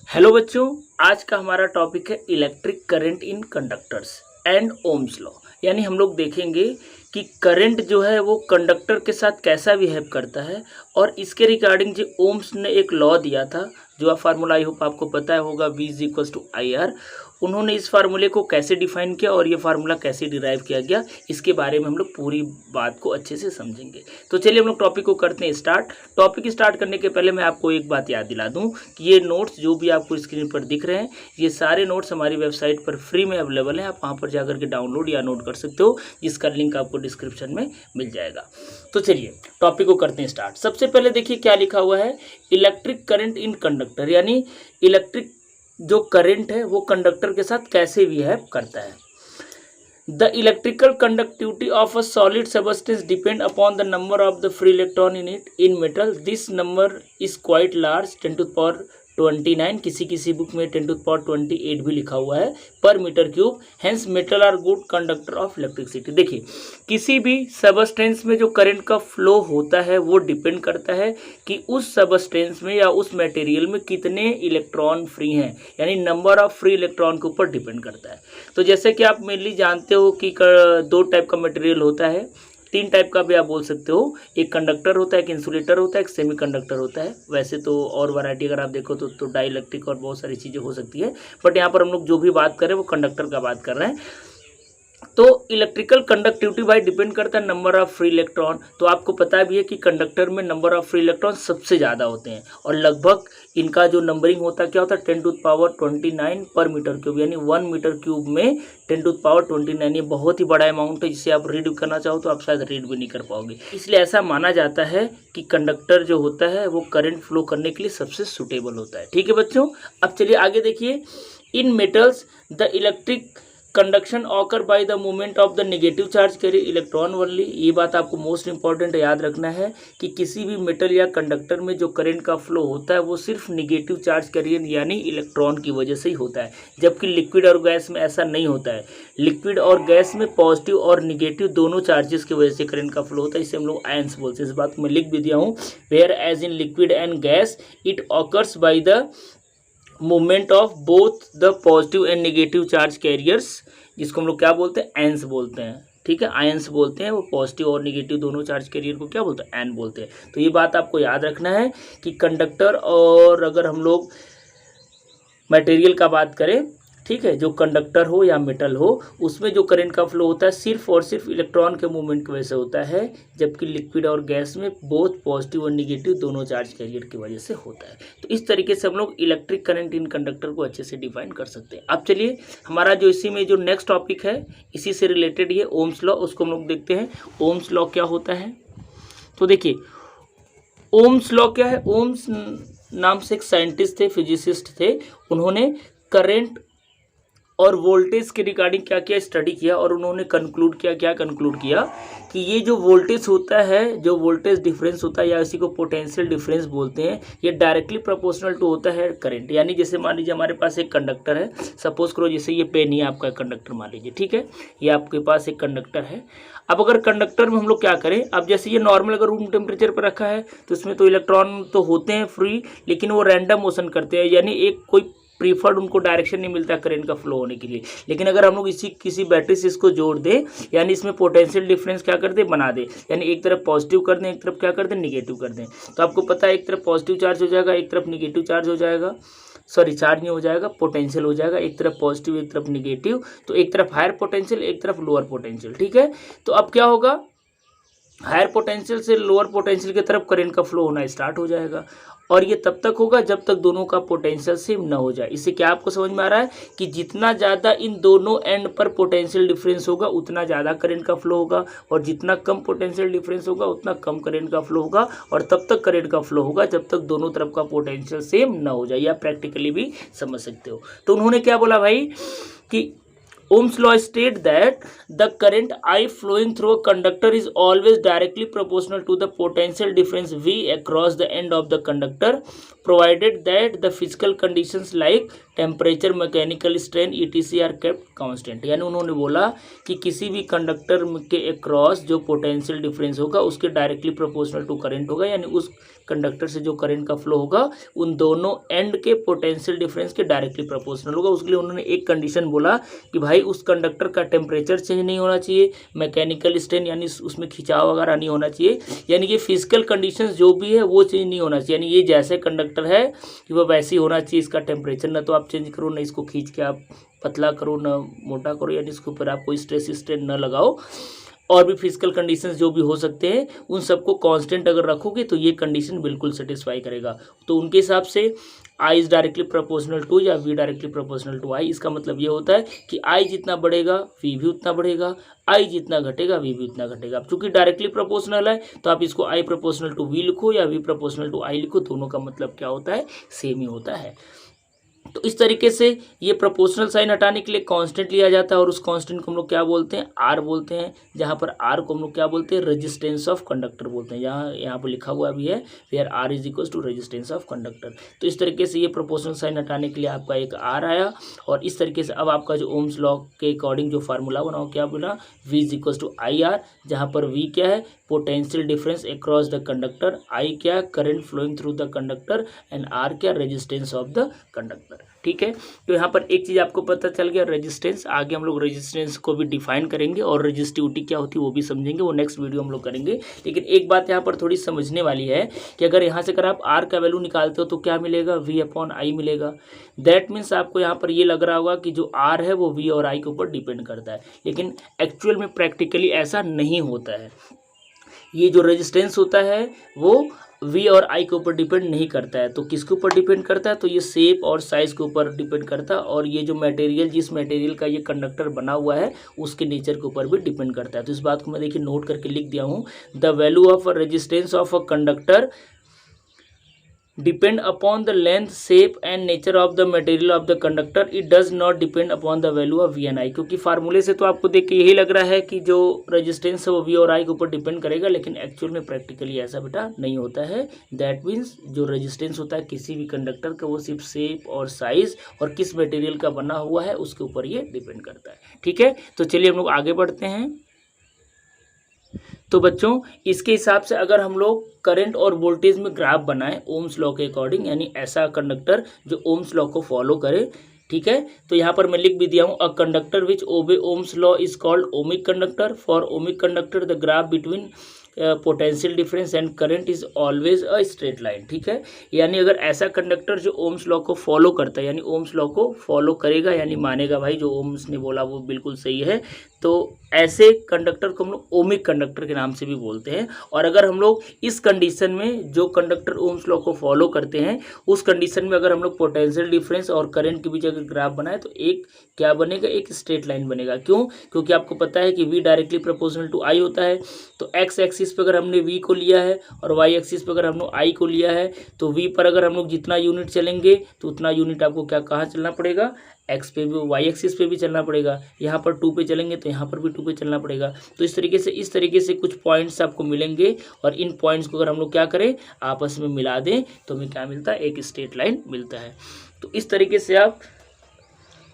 Hello बच्चों, आज का हमारा टॉपिक है electric current in conductors and Ohm's law. यानी हम लोग देखेंगे कि करंट जो है वो कंडक्टर के साथ कैसा बिहेव करता है और इसके रिगार्डिंग जो ओम्स ने एक लॉ दिया था, जो फार्मूला आई होप आपको पता होगा, V is equal to IR। उन्होंने इस फार्मूले को कैसे डिफाइन किया और ये फार्मूला कैसे डिराइव किया गया, इसके बारे में हम लोग पूरी बात को अच्छे से समझेंगे। तो चलिए हम लोग टॉपिक को करते हैं स्टार्ट। टॉपिक स्टार्ट करने के पहले मैं आपको एक बात याद दिला दूं कि ये नोट्स जो भी आपको स्क्रीन पर दिख रहे हैं, ये सारे नोट्स हमारी वेबसाइट पर फ्री में अवेलेबल हैं। आप वहाँ पर जाकर के डाउनलोड या नोट कर सकते हो, जिसका लिंक आपको डिस्क्रिप्शन में मिल जाएगा। तो चलिए टॉपिक को करते हैं स्टार्ट। सबसे पहले देखिए क्या लिखा हुआ है, इलेक्ट्रिक करंट इन कंडक्टर, यानी इलेक्ट्रिक जो करंट है वो कंडक्टर के साथ कैसे बिहेव करता है। The electrical conductivity of a solid substance depend upon the number of the free electron in it. In metal, this number is quite large, 10 to the power 29, किसी book में 10 to the power 28 भी लिखा हुआ है पर metre cube. Hence metal are good conductor of electricity. देखिए किसी भी सबस्टेंस में जो करंट का फ्लो होता है वो डिपेंड करता है कि उस सबस्टेंस में या उस मटेरियल में कितने इलेक्ट्रॉन फ्री हैं, यानी नंबर ऑफ फ्री इलेक्ट्रॉन के ऊपर डिपेंड करता है। तो जैसे कि आप मेनली जानते हो कि दो टाइप का मटेरियल होता है, तीन टाइप का भी आप बोल सकते हो। एक कंडक्टर होता है, एक इंसुलेटर होता है, एक सेमी कंडक्टर होता है। वैसे तो और वैरायटी अगर आप देखो तो डाई इलेक्ट्रिक और बहुत सारी चीज़ें हो सकती है, बट यहाँ पर हम लोग जो भी बात कर रहे हैं वो कंडक्टर का बात कर रहे हैं। तो इलेक्ट्रिकल कंडक्टिविटी भाई डिपेंड करता है नंबर ऑफ फ्री इलेक्ट्रॉन। तो आपको पता भी है कि कंडक्टर में नंबर ऑफ फ्री इलेक्ट्रॉन सबसे ज़्यादा होते हैं और लगभग इनका जो नंबरिंग होता है क्या होता है, 10 टू द पावर 29 पर मीटर क्यूब, यानी 1 मीटर क्यूब में 10 टू द पावर 29। ये बहुत ही बड़ा अमाउंट है, जिसे आप रीड करना चाहो तो आप शायद रीड भी नहीं कर पाओगे। इसलिए ऐसा माना जाता है कि कंडक्टर जो होता है वो करंट फ्लो करने के लिए सबसे सुटेबल होता है। ठीक है बच्चों, अब चलिए आगे देखिए। In metals the electric conduction occur by the movement of the negative charge carry electron only. ये बात आपको मोस्ट इंपॉर्टेंट याद रखना है कि किसी भी मेटल या कंडक्टर में जो करंट का फ्लो होता है वो सिर्फ नेगेटिव चार्ज कैरियर यानी इलेक्ट्रॉन की वजह से ही होता है, जबकि लिक्विड और गैस में ऐसा नहीं होता है। लिक्विड और गैस में पॉजिटिव और निगेटिव दोनों चार्जेस की वजह से करंट का फ्लो होता है, इसे हम लोग आयंस बोलते हैं। इस बात को मैं लिख भी दिया हूँ, whereas in liquid and gas it occurs by the movement of both the positive and negative charge carriers, जिसको हम लोग क्या बोलते हैं, एन्स बोलते हैं। ठीक है, आयंस बोलते हैं। वो पॉजिटिव और नेगेटिव दोनों चार्ज कैरियर को क्या बोलते हैं, एन बोलते हैं। तो ये बात आपको याद रखना है कि कंडक्टर और अगर हम लोग मटेरियल का बात करें, ठीक है, जो कंडक्टर हो या मेटल हो, उसमें जो करंट का फ्लो होता है सिर्फ और सिर्फ इलेक्ट्रॉन के मूवमेंट की वजह से होता है, जबकि लिक्विड और गैस में बोथ पॉजिटिव और निगेटिव दोनों चार्ज कैरियर की वजह से होता है। तो इस तरीके से हम लोग इलेक्ट्रिक करंट इन कंडक्टर को अच्छे से डिफाइन कर सकते हैं। अब चलिए हमारा जो इसी में जो नेक्स्ट टॉपिक है, इसी से रिलेटेड ये ओम्स लॉ, उसको हम लोग देखते हैं। ओम्स लॉ क्या होता है, तो देखिए ओम्स लॉ क्या है। ओम्स नाम से एक साइंटिस्ट थे, फिजिसिस्ट थे। उन्होंने करंट और वोल्टेज के रिगार्डिंग क्या क्या स्टडी किया और उन्होंने कंक्लूड किया, क्या कंक्लूड किया कि ये जो वोल्टेज होता है, जो वोल्टेज डिफरेंस होता है या इसी को पोटेंशियल डिफरेंस बोलते हैं, ये डायरेक्टली प्रोपोर्शनल टू होता है करंट। यानी जैसे मान लीजिए हमारे पास एक कंडक्टर है, सपोज करो जैसे ये पेन ही आपका कंडक्टर मान लीजिए, ठीक है, ये आपके पास एक कंडक्टर है। अब अगर कंडक्टर में हम लोग क्या करें, अब जैसे ये नॉर्मल अगर रूम टेम्परेचर पर रखा है तो इसमें तो इलेक्ट्रॉन तो होते हैं फ्री, लेकिन वो रैंडम मोशन करते हैं, यानी एक कोई प्रीफर्ड उनको डायरेक्शन नहीं मिलता करंट का फ्लो होने के लिए। लेकिन अगर हम लोग इसी किसी बैटरी से इसको जोड़ दें, यानी इसमें पोटेंशियल डिफरेंस क्या कर दें, बना दे, यानी एक तरफ पॉजिटिव कर दें, एक तरफ क्या कर दें, निगेटिव कर दें, तो आपको पता है एक तरफ पॉजिटिव चार्ज हो जाएगा, एक तरफ निगेटिव चार्ज हो जाएगा, सॉरी चार्ज नहीं हो जाएगा, पोटेंशियल हो जाएगा, एक तरफ पॉजिटिव एक तरफ निगेटिव, तो एक तरफ हायर पोटेंशियल एक तरफ लोअर पोटेंशियल। ठीक है, तो अब क्या होगा, हायर पोटेंशियल से लोअर पोटेंशियल की तरफ करंट का फ्लो होना स्टार्ट हो जाएगा, और ये तब तक होगा जब तक दोनों का पोटेंशियल सेम ना हो जाए। इससे क्या आपको समझ में आ रहा है कि जितना ज़्यादा इन दोनों एंड पर पोटेंशियल डिफरेंस होगा उतना ज़्यादा करंट का फ्लो होगा, और जितना कम पोटेंशियल डिफरेंस होगा उतना कम करंट का फ्लो होगा, और तब तक करंट का फ्लो होगा जब तक दोनों तरफ का पोटेंशियल सेम ना हो जाए। या प्रैक्टिकली भी समझ सकते हो। तो उन्होंने क्या बोला भाई कि Ohm's law state that the current I flowing through a conductor is always directly proportional to the potential difference V across the end of the conductor, provided that the physical conditions like temperature, mechanical strain ETC are kept constant. यानी उन्होंने बोला कि किसी भी conductor के across जो potential difference होगा उसके डायरेक्टली प्रोपोर्शनल टू करंट होगा, यानी उस कंडक्टर से जो करंट का फ्लो होगा उन दोनों एंड के पोटेंशियल डिफरेंस के डायरेक्टली प्रोपोर्शनल होगा। उसके लिए उन्होंने एक कंडीशन बोला कि भाई उस कंडक्टर का टेम्परेचर चेंज नहीं होना चाहिए, मैकेनिकल स्ट्रेन यानी उसमें खिंचाव वगैरह नहीं होना चाहिए, यानी कि फिजिकल कंडीशंस जो भी है वो चेंज नहीं होना चाहिए। यानी ये जैसे कंडक्टर है कि वो वैसे ही होना चाहिए, इसका टेम्परेचर ना तो आप चेंज करो, ना इसको खींच के आप पतला करो, ना मोटा करो, यानी इसके ऊपर आप कोई स्ट्रेस स्ट्रेन ना लगाओ। और भी फिजिकल कंडीशंस जो भी हो सकते हैं उन सबको कांस्टेंट अगर रखोगे तो ये कंडीशन बिल्कुल सेटिस्फाई करेगा। तो उनके हिसाब से I is directly proportional to या V directly proportional to I। इसका मतलब ये होता है कि I जितना बढ़ेगा V भी उतना बढ़ेगा, I जितना घटेगा V भी उतना घटेगा। अब चूंकि डायरेक्टली प्रोपोर्शनल है तो आप इसको I प्रोपोर्शनल टू V लिखो या V प्रोपोर्शनल टू I लिखो, दोनों का मतलब क्या होता है, सेम ही होता है। तो इस तरीके से ये प्रोपोर्शनल साइन हटाने के लिए कांस्टेंट लिया जाता है और उस कांस्टेंट को हम लोग क्या बोलते हैं, आर बोलते हैं। जहाँ पर आर को हम लोग क्या बोलते हैं, रेजिस्टेंस ऑफ कंडक्टर बोलते हैं। यहाँ पर लिखा हुआ भी है where R is equal to resistance of conductor. तो इस तरीके से ये प्रोपोर्शनल साइन हटाने के लिए आपका एक आर आया। और इस तरीके से अब आपका जो ओम्स लॉ के अकॉर्डिंग जो फार्मूला बनाओ, क्या बोला, V is equal to I R, जहाँ पर V क्या है, potential difference across the conductor, I क्या, current flowing through the conductor, and R क्या, रेजिस्टेंस ऑफ द कंडक्टर। ठीक है, तो यहाँ पर एक चीज़ आपको पता चल गया, रेजिस्टेंस। आगे हम लोग रेजिस्टेंस को भी डिफाइन करेंगे और रेजिस्टिविटी क्या होती है वो भी समझेंगे, वो नेक्स्ट वीडियो हम लोग करेंगे। लेकिन एक बात यहाँ पर थोड़ी समझने वाली है कि अगर यहाँ से अगर आप R का वैल्यू निकालते हो तो क्या मिलेगा, V/I मिलेगा। दैट मीन्स आपको यहाँ पर ये लग रहा होगा कि जो R है वो V और I के ऊपर डिपेंड करता है, लेकिन एक्चुअल में प्रैक्टिकली ऐसा नहीं होता है। ये जो रेजिस्टेंस होता है वो V और I के ऊपर डिपेंड नहीं करता है। तो किसके ऊपर डिपेंड करता है, तो ये शेप और साइज के ऊपर डिपेंड करता है, और ये जो मटेरियल, जिस मटेरियल का ये कंडक्टर बना हुआ है उसके नेचर के ऊपर भी डिपेंड करता है। तो इस बात को मैं देखिए नोट करके लिख दिया हूँ, the value of resistance of a conductor depend upon the length, shape and nature of the material of the conductor. It does not depend upon the value of V and I। क्योंकि फार्मूले से तो आपको देख के यही लग रहा है कि जो रेजिस्टेंस है वो V और I के ऊपर डिपेंड करेगा, लेकिन एक्चुअल में प्रैक्टिकली ऐसा बेटा नहीं होता है। दैट मीन्स जो रेजिस्टेंस होता है किसी भी कंडक्टर का वो सिर्फ शेप और साइज और किस मटेरियल का बना हुआ है उसके ऊपर ये डिपेंड करता है। ठीक है, तो चलिए हम लोग आगे बढ़ते हैं। तो बच्चों इसके हिसाब से अगर हम लोग करंट और वोल्टेज में ग्राफ बनाएं ओम्स लॉ के अकॉर्डिंग, यानी ऐसा कंडक्टर जो ओम्स लॉ को फॉलो करे, ठीक है, तो यहाँ पर मैं लिख भी दिया हूँ, अ conductor which obeys Ohm's law is called ohmic conductor. For ohmic conductor the graph between potential difference and current is always a straight line. ठीक है, यानी अगर ऐसा कंडक्टर जो ओम्स लॉ को फॉलो करता है, यानी ओम्स लॉ को फॉलो करेगा, यानी मानेगा भाई जो ओम्स ने बोला वो बिल्कुल सही है, तो ऐसे कंडक्टर को हम लोग ओमिक कंडक्टर के नाम से भी बोलते हैं। और अगर हम लोग इस कंडीशन में जो कंडक्टर ओम्स लॉ को फॉलो करते हैं उस कंडीशन में अगर हम लोग पोटेंशियल डिफरेंस और करंट के बीच अगर ग्राफ बनाए तो एक क्या बनेगा, एक स्ट्रेट लाइन बनेगा। क्यों, क्योंकि आपको पता है कि V directly proportional to I होता है। तो एक्स एक्सिस पे अगर हमने V को लिया है और वाई एक्सिस पे अगर हमने I को लिया है, तो V पर अगर हम लोग जितना यूनिट चलेंगे तो उतना यूनिट आपको क्या कहाँ चलना पड़ेगा, एक्स पे भी, वाई एक्सिस पे भी चलना पड़ेगा। यहाँ पर 2 पे चलेंगे तो यहाँ पर भी 2 पे चलना पड़ेगा। तो इस तरीके से कुछ पॉइंट्स आपको मिलेंगे और इन पॉइंट्स को अगर हम लोग क्या करें, आपस में मिला दें तो हमें क्या मिलता है, एक स्ट्रेट लाइन मिलता है। तो इस तरीके से आप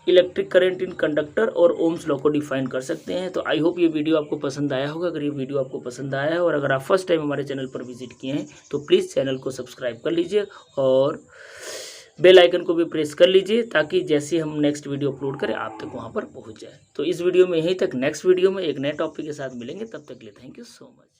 इलेक्ट्रिक करंट इन कंडक्टर और ओम्स लॉ को डिफाइन कर सकते हैं। तो आई होप ये वीडियो आपको पसंद आया होगा। अगर ये वीडियो आपको पसंद आया है और अगर आप फर्स्ट टाइम हमारे चैनल पर विजिट किए हैं तो प्लीज़ चैनल को सब्सक्राइब कर लीजिए और बेल आइकन को भी प्रेस कर लीजिए, ताकि जैसे हम नेक्स्ट वीडियो अपलोड करें आप तक वहाँ पर पहुँच जाए। तो इस वीडियो में यहीं तक, नेक्स्ट वीडियो में एक नए टॉपिक के साथ मिलेंगे, तब तक के लिए थैंक यू सो मच।